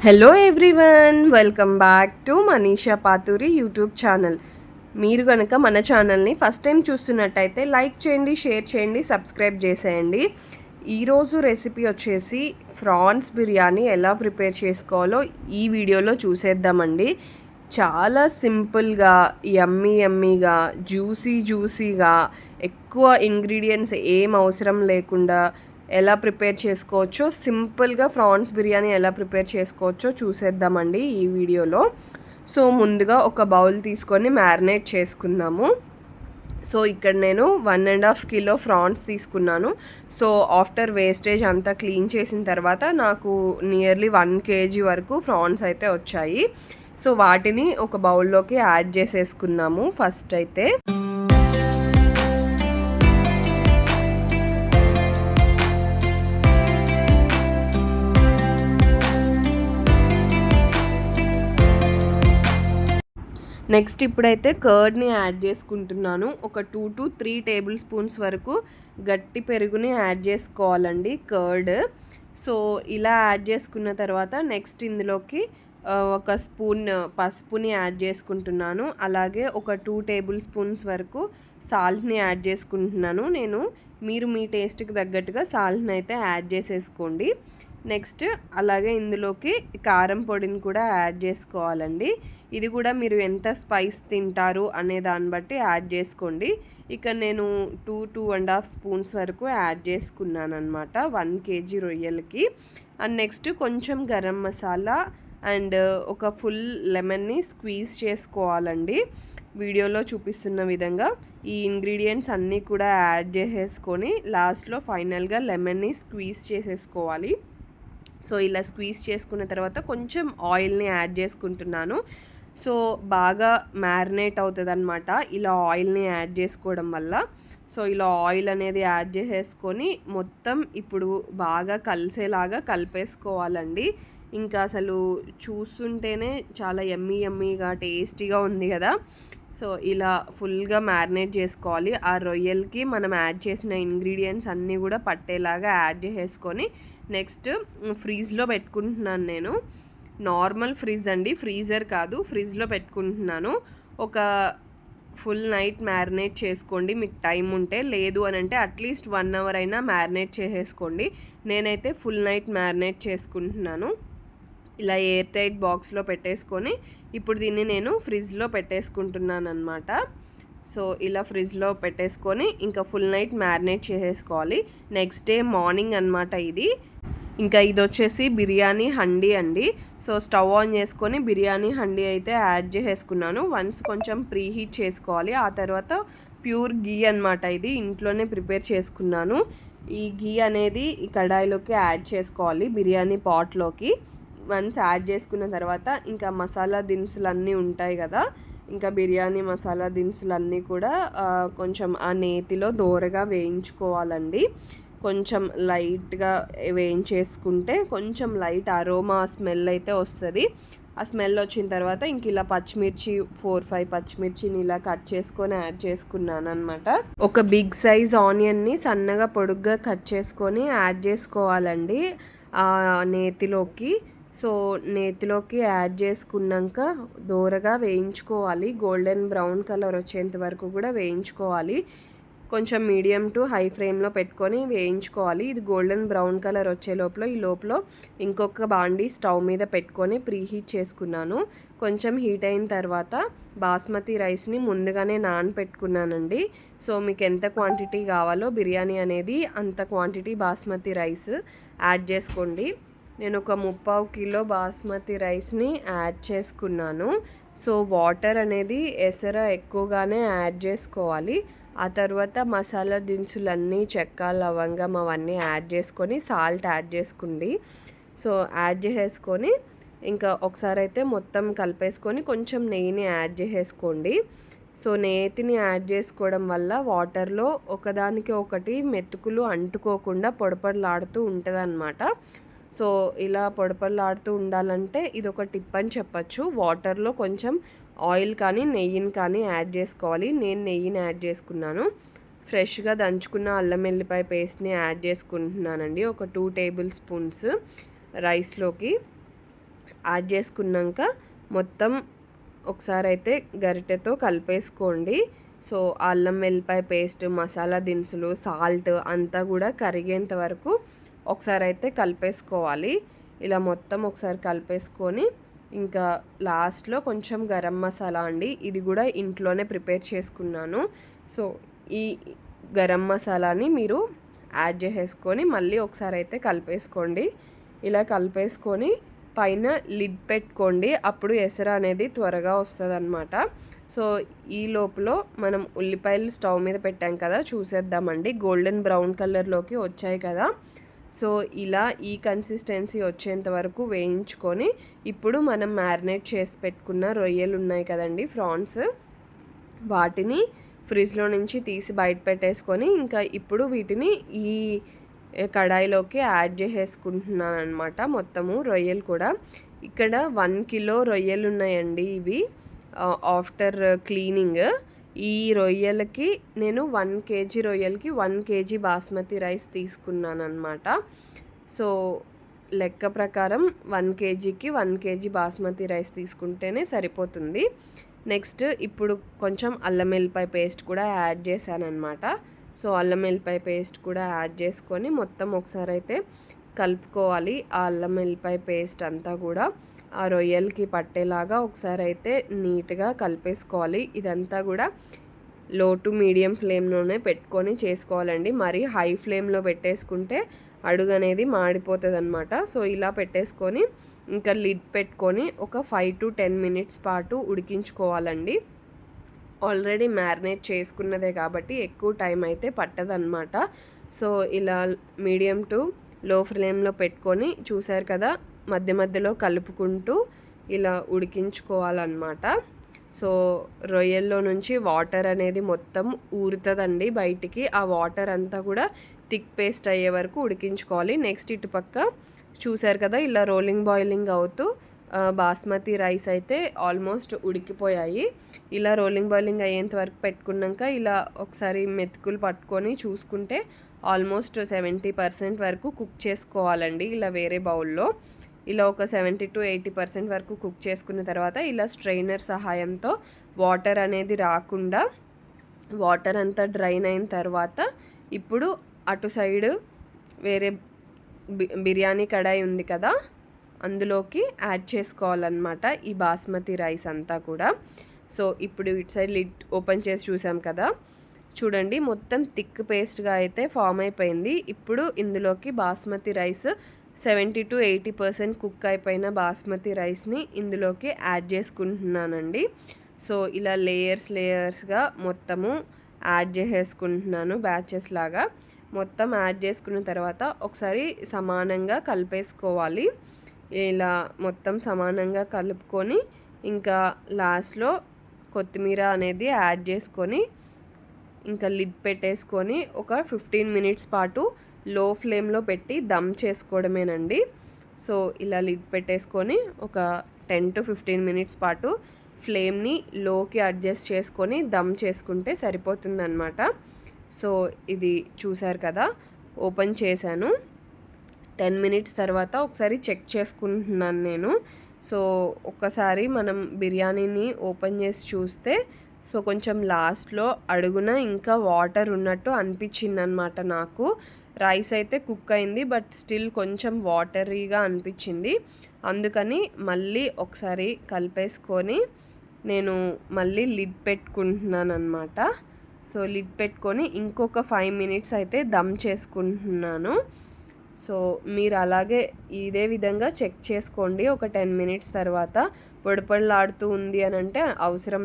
Hello everyone, welcome back to Manisha Pathuri YouTube channel. మీరు కనుక మన ఛానల్ని ఫస్ట్ టైం చూస్తున్నట్టయితే లైక్ చేయండి, షేర్ చేయండి, సబ్స్క్రైబ్ చేసేయండి. ఈరోజు రెసిపీ వచ్చేసి ఫ్రాన్స్ బిర్యానీ ఎలా ప్రిపేర్ చేసుకోవాలో ఈ వీడియోలో చూసేద్దామండి. చాలా సింపుల్గా, యమ్మీగా, జ్యూసీగా, ఎక్కువ ఇంగ్రీడియంట్స్ ఏం అవసరం లేకుండా ఎలా ప్రిపేర్ చేసుకోవచ్చో, సింపుల్గా ఫ్రాన్స్ బిర్యానీ ఎలా ప్రిపేర్ చేసుకోవచ్చో చూసేద్దామండి ఈ వీడియోలో. సో ముందుగా ఒక బౌల్ తీసుకొని మ్యారినేట్ చేసుకుందాము. సో ఇక్కడ నేను 1.5 కిలో ఫ్రాన్స్ తీసుకున్నాను. సో ఆఫ్టర్ వేస్టేజ్ అంతా క్లీన్ చేసిన తర్వాత నాకు నియర్లీ 1 kg వరకు ఫ్రాన్స్ అయితే వచ్చాయి. సో వాటిని ఒక బౌల్లోకి యాడ్ చేసేసుకుందాము ఫస్ట్ అయితే. నెక్స్ట్ ఇప్పుడైతే కర్డ్ని యాడ్ చేసుకుంటున్నాను. ఒక 2 to 3 టేబుల్ స్పూన్స్ వరకు గట్టి పెరుగుని యాడ్ చేసుకోవాలండి, కర్డ్. సో ఇలా యాడ్ చేసుకున్న తర్వాత నెక్స్ట్ ఇందులోకి ఒక స్పూన్ పసుపుని యాడ్ చేసుకుంటున్నాను. అలాగే ఒక 2 టేబుల్ స్పూన్స్ వరకు సాల్ట్ని యాడ్ చేసుకుంటున్నాను నేను. మీరు మీ టేస్ట్కి తగ్గట్టుగా సాల్ట్ని అయితే యాడ్ చేసేసుకోండి. నెక్స్ట్ అలాగే ఇందులోకి కారం పొడిని కూడా యాడ్ చేసుకోవాలండి. ఇది కూడా మీరు ఎంత స్పైస్ తింటారు అనే దాన్ని బట్టి యాడ్ చేసుకోండి. ఇక నేను 2.5 స్పూన్స్ వరకు యాడ్ చేసుకున్నాను అనమాట 1 kg రొయ్యలకి. అండ్ నెక్స్ట్ కొంచెం గరం మసాలా అండ్ ఒక ఫుల్ లెమన్ని స్క్వీజ్ చేసుకోవాలండి. వీడియోలో చూపిస్తున్న విధంగా ఈ ఇంగ్రీడియంట్స్ అన్నీ కూడా యాడ్ చేసేసుకొని లాస్ట్లో ఫైనల్గా లెమన్ని స్క్వీజ్ చేసేసుకోవాలి. సో ఇలా స్క్వీజ్ చేసుకున్న తర్వాత కొంచెం ఆయిల్ని యాడ్ చేసుకుంటున్నాను. సో బాగా మ్యారినేట్ అవుతుంది అనమాట ఇలా ఆయిల్ని యాడ్ చేసుకోవడం వల్ల. సో ఇలా ఆయిల్ అనేది యాడ్ చేసేసుకొని మొత్తం ఇప్పుడు బాగా కలిసేలాగా కలిపేసుకోవాలండి. ఇంకా అసలు చూస్తుంటేనే చాలా యమ్మీగా టేస్టీగా ఉంది కదా. సో ఇలా ఫుల్గా మ్యారినేట్ చేసుకోవాలి. ఆ రొయ్యలకి మనం యాడ్ చేసిన ఇంగ్రీడియంట్స్ అన్నీ కూడా పట్టేలాగా యాడ్ చేసేసుకొని నెక్స్ట్ ఫ్రీజ్లో పెట్టుకుంటున్నాను నేను. నార్మల్ ఫ్రిడ్జ్ అండి, ఫ్రీజర్ కాదు, ఫ్రిడ్జ్లో పెట్టుకుంటున్నాను. ఒక ఫుల్ నైట్ మ్యారినేట్ చేసుకోండి మీకు టైం ఉంటే. లేదు అని అంటే అట్లీస్ట్ 1 hour అయినా మ్యారినేట్ చేసేసుకోండి. నేనైతే ఫుల్ నైట్ మ్యారినేట్ చేసుకుంటున్నాను. ఇలా ఎయిర్ టైట్ బాక్స్లో పెట్టేసుకొని ఇప్పుడు దీన్ని నేను ఫ్రిడ్జ్లో పెట్టేసుకుంటున్నాను అనమాట. సో ఇలా ఫ్రిడ్జ్లో పెట్టేసుకొని ఇంకా ఫుల్ నైట్ మ్యారినేట్ చేసేసుకోవాలి. నెక్స్ట్ డే మార్నింగ్ అనమాట ఇది. ఇంకా ఇది వచ్చేసి బిర్యానీ హండీ అండి. సో స్టవ్ ఆన్ చేసుకొని బిర్యానీ హండీ అయితే యాడ్ చేసేసుకున్నాను. వన్స్ కొంచెం ప్రీ హీట్ చేసుకోవాలి. ఆ తర్వాత ప్యూర్ గీ అనమాట, ఇది ఇంట్లోనే ప్రిపేర్ చేసుకున్నాను. ఈ గీ అనేది ఈ కడాయిలోకి యాడ్ చేసుకోవాలి బిర్యానీ పాట్లోకి. వన్స్ యాడ్ చేసుకున్న తర్వాత ఇంకా మసాలా దినుసులు అన్నీ ఉంటాయి కదా, ఇంకా బిర్యానీ మసాలా దినుసులన్నీ కూడా కొంచెం ఆ నేతిలో దోరగా వేయించుకోవాలండి. కొంచెం లైట్గా వేయించేసుకుంటే కొంచెం లైట్ అరోమా స్మెల్ అయితే వస్తుంది. ఆ స్మెల్ వచ్చిన తర్వాత ఇంక ఇలా పచ్చిమిర్చి 4-5 పచ్చిమిర్చిని ఇలా కట్ చేసుకొని యాడ్ చేసుకున్నాను అనమాట. ఒక బిగ్ సైజ్ ఆనియన్ని సన్నగా పొడుగ్గా కట్ చేసుకొని యాడ్ చేసుకోవాలండి ఆ నేతిలోకి. సో నేతిలోకి యాడ్ చేసుకున్నాక దోరగా వేయించుకోవాలి. గోల్డెన్ బ్రౌన్ కలర్ వచ్చేంత వరకు కూడా వేయించుకోవాలి. కొంచెం మీడియం టు హై ఫ్లేమ్లో పెట్టుకొని వేయించుకోవాలి. ఇది గోల్డెన్ బ్రౌన్ కలర్ వచ్చే ఈ లోపల ఇంకొక బాండీ స్టవ్ మీద పెట్టుకొని ప్రీ హీట్ చేసుకున్నాను. కొంచెం హీట్ అయిన తర్వాత బాస్మతి రైస్ని ముందుగానే నానపెట్టుకున్నానండి. సో మీకు ఎంత క్వాంటిటీ కావాలో బిర్యానీ అనేది అంత క్వాంటిటీ బాస్మతి రైస్ యాడ్ చేసుకోండి. నేను ఒక 3/4 కిలో బాస్మతి రైస్ని యాడ్ చేసుకున్నాను. సో వాటర్ అనేది ఎసర ఎక్కువగానే యాడ్ చేసుకోవాలి. ఆ తర్వాత మసాలా దినుసులన్నీ చెక్క లవంగం అవన్నీ యాడ్ చేసుకొని సాల్ట్ యాడ్ చేసుకోండి. సో యాడ్ చేసేసుకొని ఇంకా ఒకసారి అయితే మొత్తం కలిపేసుకొని కొంచెం నెయ్యిని యాడ్ చేసేసుకోండి. సో నేతిని యాడ్ చేసుకోవడం వల్ల వాటర్లో ఒకదానికి ఒకటి మెతుకులు అంటుకోకుండా పొడపడలాడుతూ ఉంటుంది అన్నమాట. సో ఇలా పొడపడలాడుతూ ఉండాలంటే ఇది ఒక టిప్ అని చెప్పచ్చు. వాటర్లో కొంచెం ఆయిల్ కానీ నెయ్యిని కానీ యాడ్ చేసుకోవాలి. నేను నెయ్యిని యాడ్ చేసుకున్నాను. ఫ్రెష్గా దంచుకున్న అల్లం వెల్లిపాయ పేస్ట్ని యాడ్ చేసుకుంటున్నానండి ఒక 2 టేబుల్ స్పూన్స్ రైస్లోకి. యాడ్ చేసుకున్నాక మొత్తం ఒకసారి అయితే గరిటెతో కలిపేసుకోండి. సో అల్లం వెల్లిపాయ పేస్ట్, మసాలా దినుసులు, సాల్ట్ అంతా కూడా కరిగేంత వరకు ఒకసారి అయితే కలిపేసుకోవాలి. ఇలా మొత్తం ఒకసారి కలిపేసుకొని ఇంకా లాస్ట్లో కొంచెం గరం మసాలా అండి, ఇది కూడా ఇంట్లోనే ప్రిపేర్ చేసుకున్నాను. సో ఈ గరం మసాలాని మీరు యాడ్ చేసేసుకొని మళ్ళీ ఒకసారి అయితే కలిపేసుకోండి. ఇలా కలిపేసుకొని పైన లిడ్ పెట్టుకోండి, అప్పుడు ఎసరు అనేది త్వరగా వస్తుంది అనమాట. సో ఈ లోపల మనం ఉల్లిపాయలు స్టవ్ మీద పెట్టాం కదా, చూసేద్దామండి. గోల్డెన్ బ్రౌన్ కలర్లోకి వచ్చాయి కదా. సో ఇలా ఈ కన్సిస్టెన్సీ వచ్చేంత వరకు వేయించుకొని ఇప్పుడు మనం మ్యారినేట్ చేసి పెట్టుకున్న రొయ్యలు ఉన్నాయి కదండి, ఫ్రాన్స్, వాటిని ఫ్రిడ్జ్లో నుంచి తీసి బయట పెట్టేసుకొని ఇంకా ఇప్పుడు వీటిని ఈ కడాయిలోకి యాడ్ చేసేసుకుంటున్నాను అనమాట. మొత్తము రొయ్యలు కూడా ఇక్కడ 1 కిలో రొయ్యలు ఉన్నాయండి. ఇవి ఆఫ్టర్ క్లీనింగ్. ఈ రొయ్యలకి నేను 1 కేజీ రొయ్యలకి 1 కేజీ బాస్మతి రైస్ తీసుకున్నాను అనమాట. సో లెక్క ప్రకారం 1 కేజీకి 1 కేజీ బాస్మతి రైస్ తీసుకుంటేనే సరిపోతుంది. నెక్స్ట్ ఇప్పుడు కొంచెం అల్లం వెల్లిపాయ పేస్ట్ కూడా యాడ్ చేశాను అనమాట. సో అల్లం వెల్లిపాయ పేస్ట్ కూడా యాడ్ చేసుకొని మొత్తం ఒకసారి అయితే కలుపుకోవాలి. ఆ అల్లం వెల్లిపాయ పేస్ట్ అంతా కూడా ఆ రొయ్యలకి పట్టేలాగా ఒకసారి అయితే నీట్గా కలిపేసుకోవాలి. ఇదంతా కూడా లో టు మీడియం ఫ్లేమ్లోనే పెట్టుకొని చేసుకోవాలండి. మరి హై ఫ్లేమ్లో పెట్టేసుకుంటే అడుగు అనేది మాడిపోతుంది అనమాట. సో ఇలా పెట్టేసుకొని ఇంకా లిడ్ పెట్టుకొని ఒక 5 to 10 మినిట్స్ పాటు ఉడికించుకోవాలండి. ఆల్రెడీ మ్యారినేట్ చేసుకున్నదే కాబట్టి ఎక్కువ టైం అయితే పట్టదన్నమాట. సో ఇలా మీడియం టు లో ఫ్లేమ్లో పెట్టుకొని చూసారు కదా, మధ్య మధ్యలో కలుపుకుంటూ ఇలా ఉడికించుకోవాలన్నమాట. సో రొయ్యల్లో నుంచి వాటర్ అనేది మొత్తం ఊరుతుందండి బయటికి. ఆ వాటర్ అంతా కూడా థిక్ పేస్ట్ అయ్యే వరకు ఉడికించుకోవాలి. నెక్స్ట్ ఇటుపక్క చూసారు కదా, ఇలా రోలింగ్ బాయిలింగ్ అవుతూ బాస్మతి రైస్ అయితే ఆల్మోస్ట్ ఉడికిపోయాయి. ఇలా రోలింగ్ బాయిలింగ్ అయ్యేంత వరకు పెట్టుకున్నాక ఇలా ఒకసారి మెతుకులు పట్టుకొని చూసుకుంటే ఆల్మోస్ట్ 70% వరకు కుక్ చేసుకోవాలండి. ఇలా వేరే బౌల్లో ఇలా ఒక 70 to 80% వరకు కుక్ చేసుకున్న తర్వాత ఇలా స్ట్రైనర్ సహాయంతో వాటర్ అనేది రాకుండా వాటర్ అంతా డ్రైన్ అయిన తర్వాత ఇప్పుడు అటు సైడ్ వేరే బిర్యానీ కడాయి ఉంది కదా, అందులోకి యాడ్ చేసుకోవాలన్నమాట ఈ బాస్మతి రైస్ అంతా కూడా. సో ఇప్పుడు ఇటు సైడ్ లిడ్ ఓపెన్ చేసి చూసాం కదా, చూడండి మొత్తం థిక్ పేస్ట్గా అయితే ఫామ్ అయిపోయింది. ఇప్పుడు ఇందులోకి బాస్మతి రైస్ 70 to 80% కుక్ అయిపోయిన బాస్మతి రైస్ని ఇందులోకి యాడ్ చేసుకుంటున్నానండి. సో ఇలా లేయర్స్గా మొత్తము యాడ్ చేసేసుకుంటున్నాను, బ్యాచెస్ లాగా మొత్తం యాడ్ చేసుకున్న తర్వాత ఒకసారి సమానంగా కలిపేసుకోవాలి. ఇలా మొత్తం సమానంగా కలుపుకొని ఇంకా లాస్ట్లో కొత్తిమీర అనేది యాడ్ చేసుకొని ఇంకా లిడ్ పెట్టేసుకొని ఒక 15 మినిట్స్ పాటు లో ఫ్లేమ్లో పెట్టి దమ్ చేసుకోవడమేనండి. సో ఇలా లిడ్ పెట్టేసుకొని ఒక 10 to 15 మినిట్స్ పాటు ఫ్లేమ్ని లోకి అడ్జస్ట్ చేసుకొని దమ్ చేసుకుంటే సరిపోతుందన్నమాట. సో ఇది చూసారు కదా, ఓపెన్ చేశాను. 10 మినిట్స్ తర్వాత ఒకసారి చెక్ చేసుకుంటున్నాను నేను. సో ఒక్కసారి మనం బిర్యానీని ఓపెన్ చేసి చూస్తే సో కొంచెం లాస్ట్లో అడుగున ఇంకా వాటర్ ఉన్నట్టు అనిపించింది అనమాట నాకు. రైస్ అయితే కుక్ అయింది, బట్ స్టిల్ కొంచెం వాటరీగా అనిపించింది. అందుకని మళ్ళీ ఒకసారి కలిపేసుకొని నేను మళ్ళీ లిడ్ పెట్టుకుంటున్నాను అనమాట. సో లిడ్ పెట్టుకొని ఇంకొక 5 మినిట్స్ అయితే దమ్ చేసుకుంటున్నాను. సో మీరు అలాగే ఇదే విధంగా చెక్ చేసుకోండి. ఒక 10 మినిట్స్ తర్వాత పొడిపొడిలాడుతూ ఉంది అని అంటే అవసరం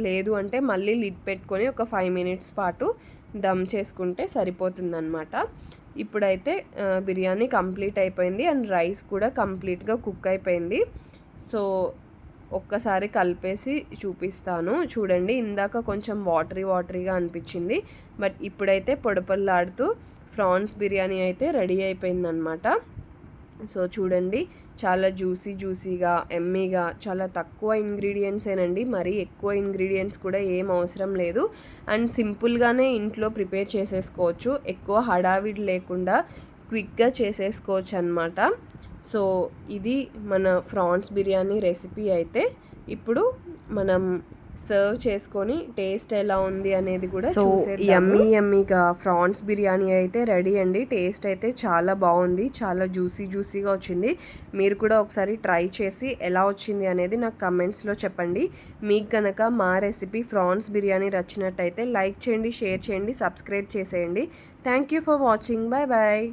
లేదు అంటే మళ్ళీ లిడ్ పెట్టుకొని ఒక 5 మినిట్స్ పాటు దమ్ చేసుకుంటే సరిపోతుందన్నమాట. ఇప్పుడైతే బిర్యానీ కంప్లీట్ అయిపోయింది అండ్ రైస్ కూడా కంప్లీట్గా కుక్ అయిపోయింది. సో ఒక్కసారి కలిపేసి చూపిస్తాను చూడండి. ఇందాక కొంచెం వాటరీగా అనిపించింది, బట్ ఇప్పుడైతే పొడిపొడిలాడుతూ ప్రాన్స్ బిర్యానీ అయితే రెడీ అయిపోయిందనమాట. సో చూడండి, చాలా జ్యూసీగా ఎమ్మీగా, చాలా తక్కువ ఇంగ్రీడియంట్సేనండి, మరీ ఎక్కువ ఇంగ్రీడియంట్స్ కూడా ఏం అవసరం లేదు. అండ్ సింపుల్గానే ఇంట్లో ప్రిపేర్ చేసేసుకోవచ్చు. ఎక్కువ హడావిడి లేకుండా క్విక్గా చేసేసుకోవచ్చు అనమాట. సో ఇది మన ఫ్రాన్స్ బిర్యానీ రెసిపీ అయితే ఇప్పుడు మనం సర్వ్ చేసుకొని టేస్ట్ ఎలా ఉంది అనేది కూడా చూసేద్దాము. యమ్మీగా ఫ్రాన్స్ బిర్యానీ అయితే రెడీ అండి. టేస్ట్ అయితే చాలా బాగుంది, చాలా జ్యూసీగా వచ్చింది. మీరు కూడా ఒకసారి ట్రై చేసి ఎలా వచ్చింది అనేది నాకు కమెంట్స్లో చెప్పండి. మీకు కనుక మా రెసిపీ ఫ్రాన్స్ బిర్యానీ నచ్చినట్టయితే లైక్ చేయండి, షేర్ చేయండి, సబ్స్క్రైబ్ చేసేయండి. Thank you for watching. Bye bye.